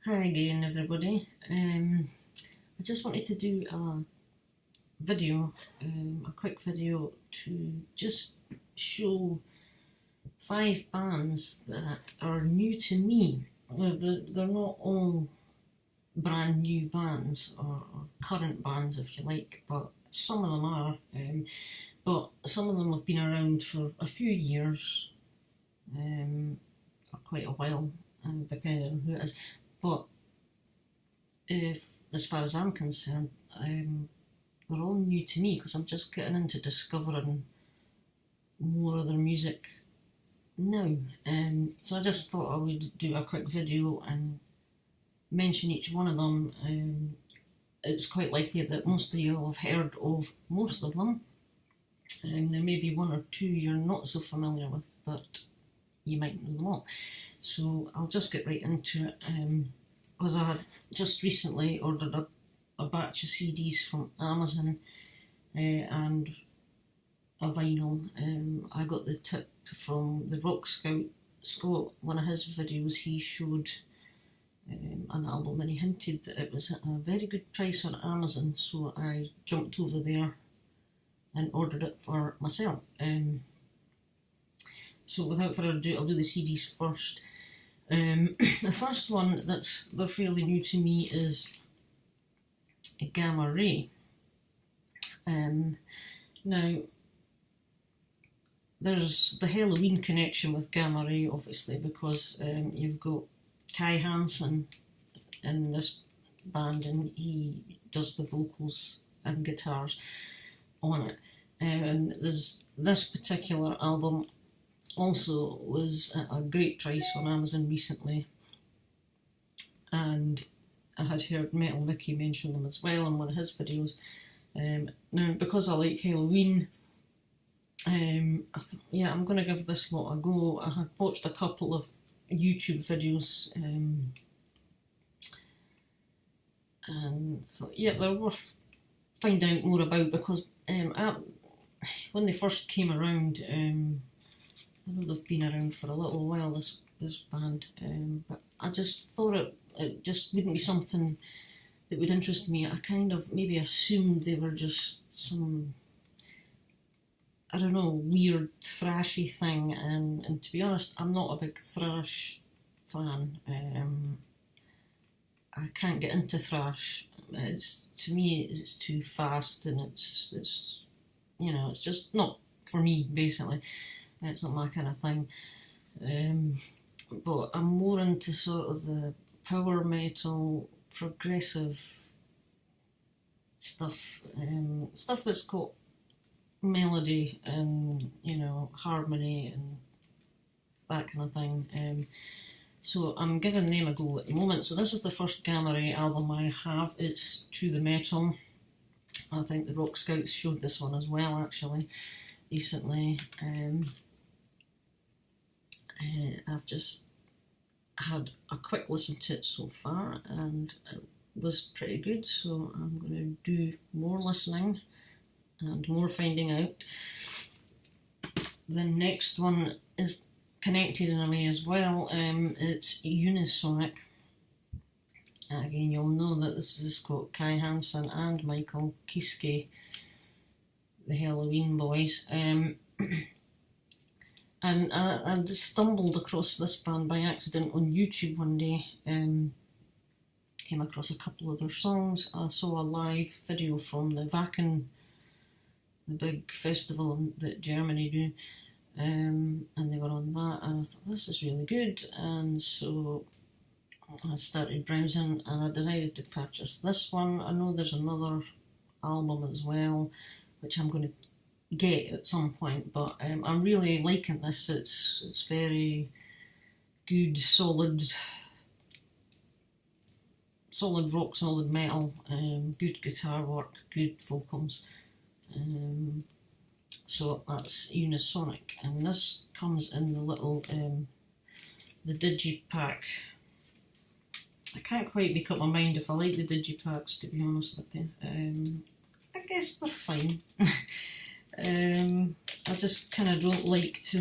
Hi again, everybody. I just wanted to do a video, a quick video to just show 5 bands that are new to me. They're not all brand new bands or current bands, if you like, but some of them are. But some of them have been around for a few years, or quite a while, depending on who it is. But if, as far as I'm concerned, they're all new to me because I'm just getting into discovering more of their music now. So I just thought I would do a quick video and mention each one of them. It's quite likely that most of you will have heard of most of them. There may be one or two you're not so familiar with, but you might know them all. So I'll just get right into it. Because I had just recently ordered a batch of CDs from Amazon and a vinyl. I got the tip from the Rock Scout Scott. One of his videos, he showed an album and he hinted that it was at a very good price on Amazon, so I jumped over there and ordered it for myself. So without further ado, I'll do the CDs first. The first one they're fairly new to me is Gamma Ray. Now, there's the Helloween connection with Gamma Ray, obviously, because you've got Kai Hansen in this band and he does the vocals and guitars on it. And there's this particular album also was at a great price on Amazon recently, and I had heard Metal Mickey mention them as well in one of his videos. Now, because I like Helloween, I thought, yeah, I'm going to give this lot a go. I had watched a couple of YouTube videos and thought, yeah, they're worth finding out more about, because when they first came around, I know they've been around for a little while, this band, but I just thought it just wouldn't be something that would interest me. I kind of maybe assumed they were just some, I don't know, weird thrashy thing, and to be honest, I'm not a big thrash fan. I can't get into thrash. To me, it's too fast, and it's it's just not for me, basically. It's not my kind of thing. But I'm more into sort of the power metal, progressive stuff, stuff that's got melody and, harmony and that kind of thing. So I'm giving them a go at the moment. So this is the first Gamma Ray album I have. It's To The Metal. I think the Rock Scouts showed this one as well, actually, recently. I've just had a quick listen to it so far and it was pretty good, so I'm going to do more listening and more finding out. The next one is connected in a way as well. It's Unisonic. Again, you'll know that this has got Kai Hansen and Michael Kiske, the Helloween boys. And I just stumbled across this band by accident on YouTube one day. Came across a couple of their songs. I saw a live video from the Wacken, the big festival that Germany do, and they were on that, and I thought, this is really good, and so I started browsing and I decided to purchase this one. I know there's another album as well, which I'm going to get at some point, but I'm really liking this. It's very good, solid rock, solid metal, good guitar work, good vocals. So that's Unisonic, and this comes in the little the digipack. I can't quite make up my mind if I like the digipacks, to be honest with you. I guess they're fine. I just kind of don't like to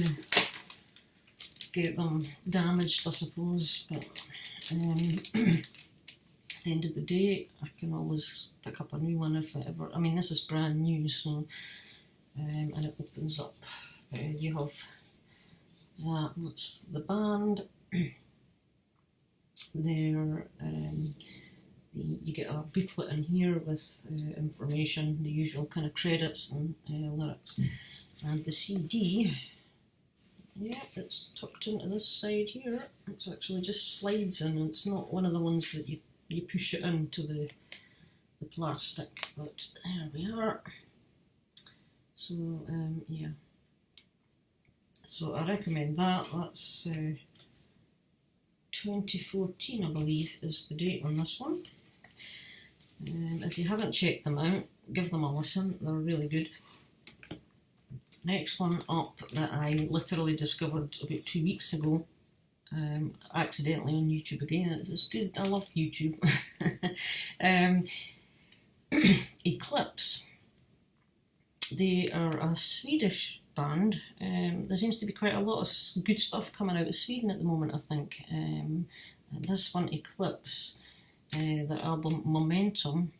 get them damaged, I suppose, but at the end of the day, I can always pick up a new one if it ever. I mean, this is brand new, so and it opens up. You have that. That's the band. There, you get a booklet in here with information, the usual kind of credits and lyrics, and the CD. Yeah, it's tucked into this side here. It's actually just slides in. It's not one of the ones that you push it into the plastic, but there we are. So yeah, so I recommend that. That's 2014, I believe, is the date on this one. If you haven't checked them out, give them a listen. They're really good. Next one up that I literally discovered about 2 weeks ago, accidentally on YouTube again. It's good. I love YouTube. Eclipse. They are a Swedish band. There seems to be quite a lot of good stuff coming out of Sweden at the moment, I think. This one, Eclipse, their album Momentum.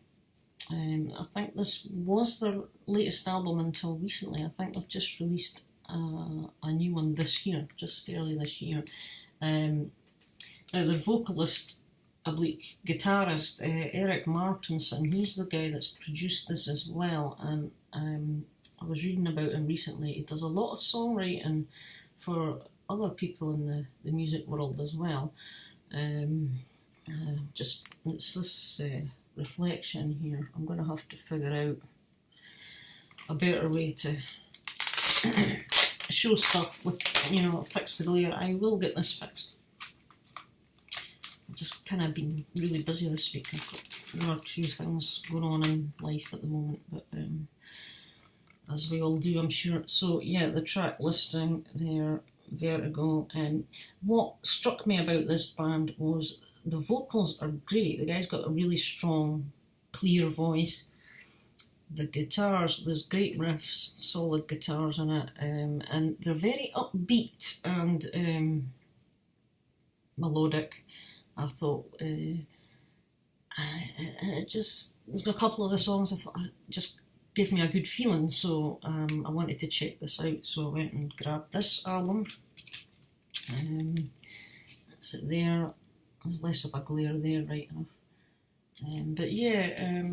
I think this was their latest album until recently. I think they've just released a new one this year, just early this year. Now their vocalist, oblique guitarist, Eric Martinson, he's the guy that's produced this as well, and I was reading about him recently. He does a lot of songwriting for other people in the music world as well. Just it's this reflection here. I'm going to have to figure out a better way to show stuff with, fix the glare. I will get this fixed. I've just kind of been really busy this week. I've got one or two things going on in life at the moment, but as we all do, I'm sure. So yeah, the track listing there, Vertigo. What struck me about this band was the vocals are great. The guy's got a really strong, clear voice. The guitars, there's great riffs, solid guitars in it, and they're very upbeat and melodic. I thought there's got a couple of the songs I thought just gave me a good feeling, so I wanted to check this out, so I went and grabbed this album. That's it there. There's less of a glare there, right enough. But yeah,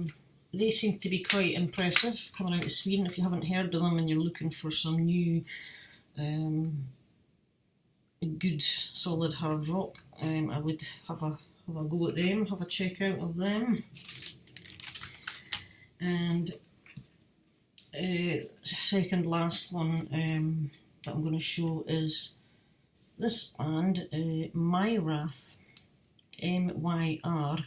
they seem to be quite impressive coming out of Sweden. If you haven't heard of them and you're looking for some new good solid hard rock, I would have a go at them, have a check out of them. And second last one that I'm going to show is this band, Myrath, Myrath,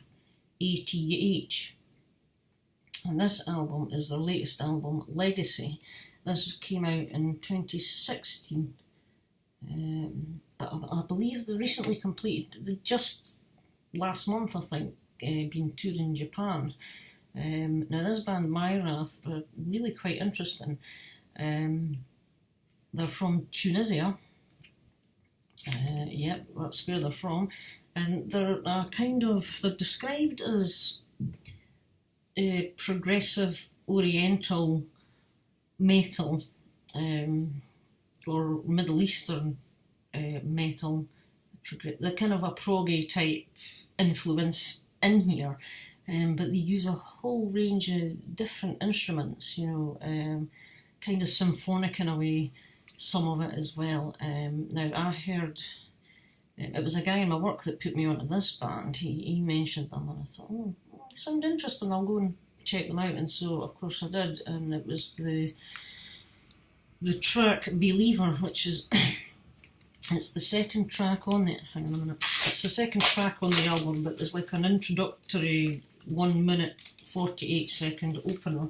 and this album is their latest album, Legacy. This came out in 2016, but I believe they recently completed, they just last month I think, been touring Japan. Now this band Myrath are really quite interesting. They're from Tunisia. Yep, that's where they're from, and they're they're described as progressive Oriental metal, or Middle Eastern metal. They're kind of a proggy type influence in here, but they use a whole range of different instruments, kind of symphonic in a way, some of it as well. Now I heard, it was a guy in my work that put me onto this band. He mentioned them and I thought, they sound interesting, I'll go and check them out, and so of course I did, and it was the track Believer, which is it's the second track on it. Hang on a minute. It's the second track on the album, but there's like an introductory 1 minute 48 second opener,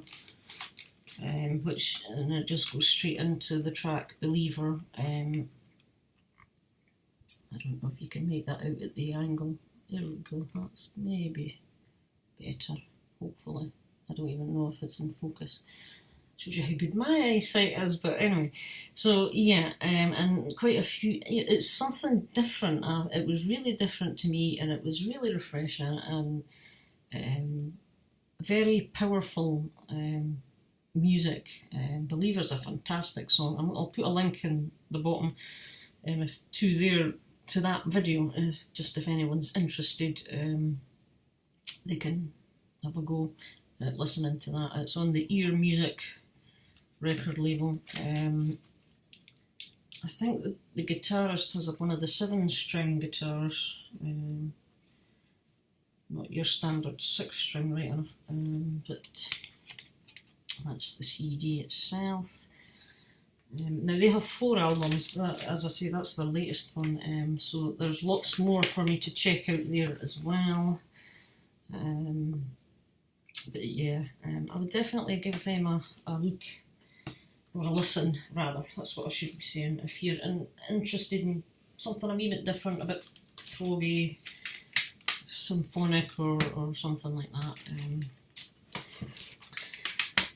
and it just goes straight into the track Believer. I don't know if you can make that out at the angle. There we go. That's maybe better, hopefully. I don't even know if it's in focus. shows you how good my eyesight is. But anyway, so yeah, and quite a few. It's something different. It was really different to me, and it was really refreshing and very powerful music. Believer's a fantastic song. I'll put a link in the bottom to that video, if anyone's interested, they can have a go at listening to that. It's on the Ear Music record label. I think the guitarist has one of the 7-string guitars, not your standard 6-string, right enough, but that's the CD itself. Now they have 4 albums, as I say, that's their latest one, so there's lots more for me to check out there as well. But yeah, I would definitely give them a look, or a listen rather, that's what I should be saying, if you're interested in something a wee bit different, a bit proggy, symphonic or something like that.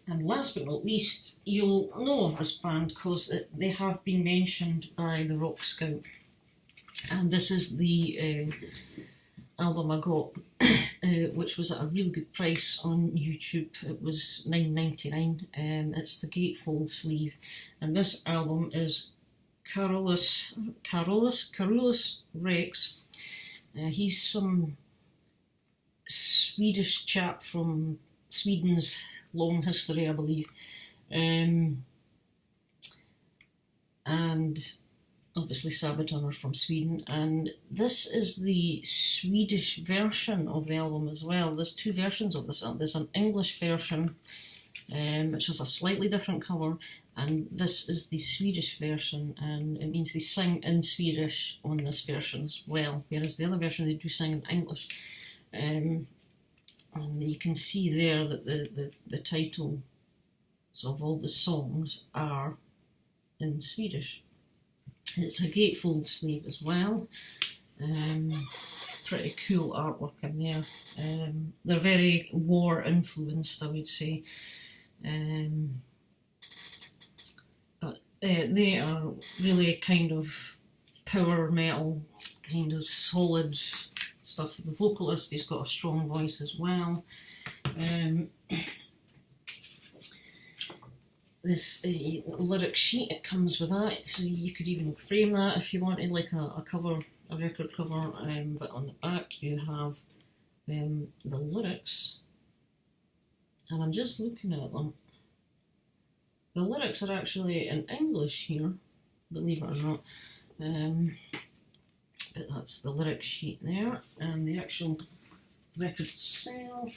And last but not least, you'll know of this band because they have been mentioned by the Rock Scout. And this is the album I got, which was at a really good price on YouTube. It was $9.99. It's the Gatefold sleeve. And this album is Carolus Rex. He's some Swedish chap from Sweden's long history, I believe, and obviously Sabaton are from Sweden, and this is the Swedish version of the album as well. There's 2 versions of this album. There's an English version, which has a slightly different cover, and this is the Swedish version, and it means they sing in Swedish on this version as well, whereas the other version they do sing in English. And you can see there that the titles of all the songs are in Swedish. It's a gatefold sleeve as well. Pretty cool artwork in there. They're very war influenced, I would say. But they are really kind of power metal, kind of solid stuff. The vocalist, he's got a strong voice as well. This lyric sheet, it comes with that, so you could even frame that if you wanted, like a cover, a record cover. But on the back you have the lyrics, and I'm just looking at them. The lyrics are actually in English here, believe it or not. But that's the lyric sheet there, and the actual record itself,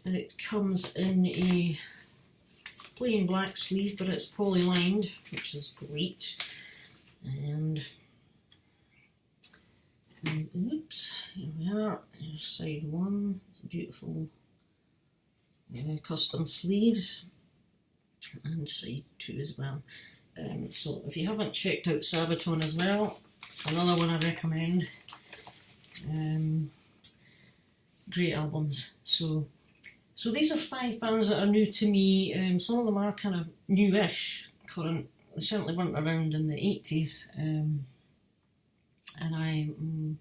it comes in a plain black sleeve, but it's poly-lined, which is great. And oops, here we are. Here's side 1. It's beautiful custom sleeves, and side 2 as well. So if you haven't checked out Sabaton as well, another one I recommend. Great albums. So these are 5 bands that are new to me. Some of them are kind of newish, current. They certainly weren't around in the 80s. And I'm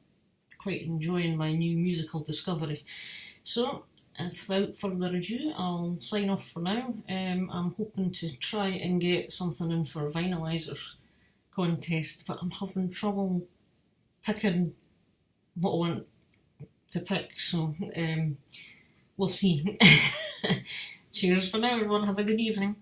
quite enjoying my new musical discovery. So, without further ado, I'll sign off for now. I'm hoping to try and get something in for Vinylisers contest, but I'm having trouble picking what I want to pick, so we'll see. Cheers for now, everyone. Have a good evening.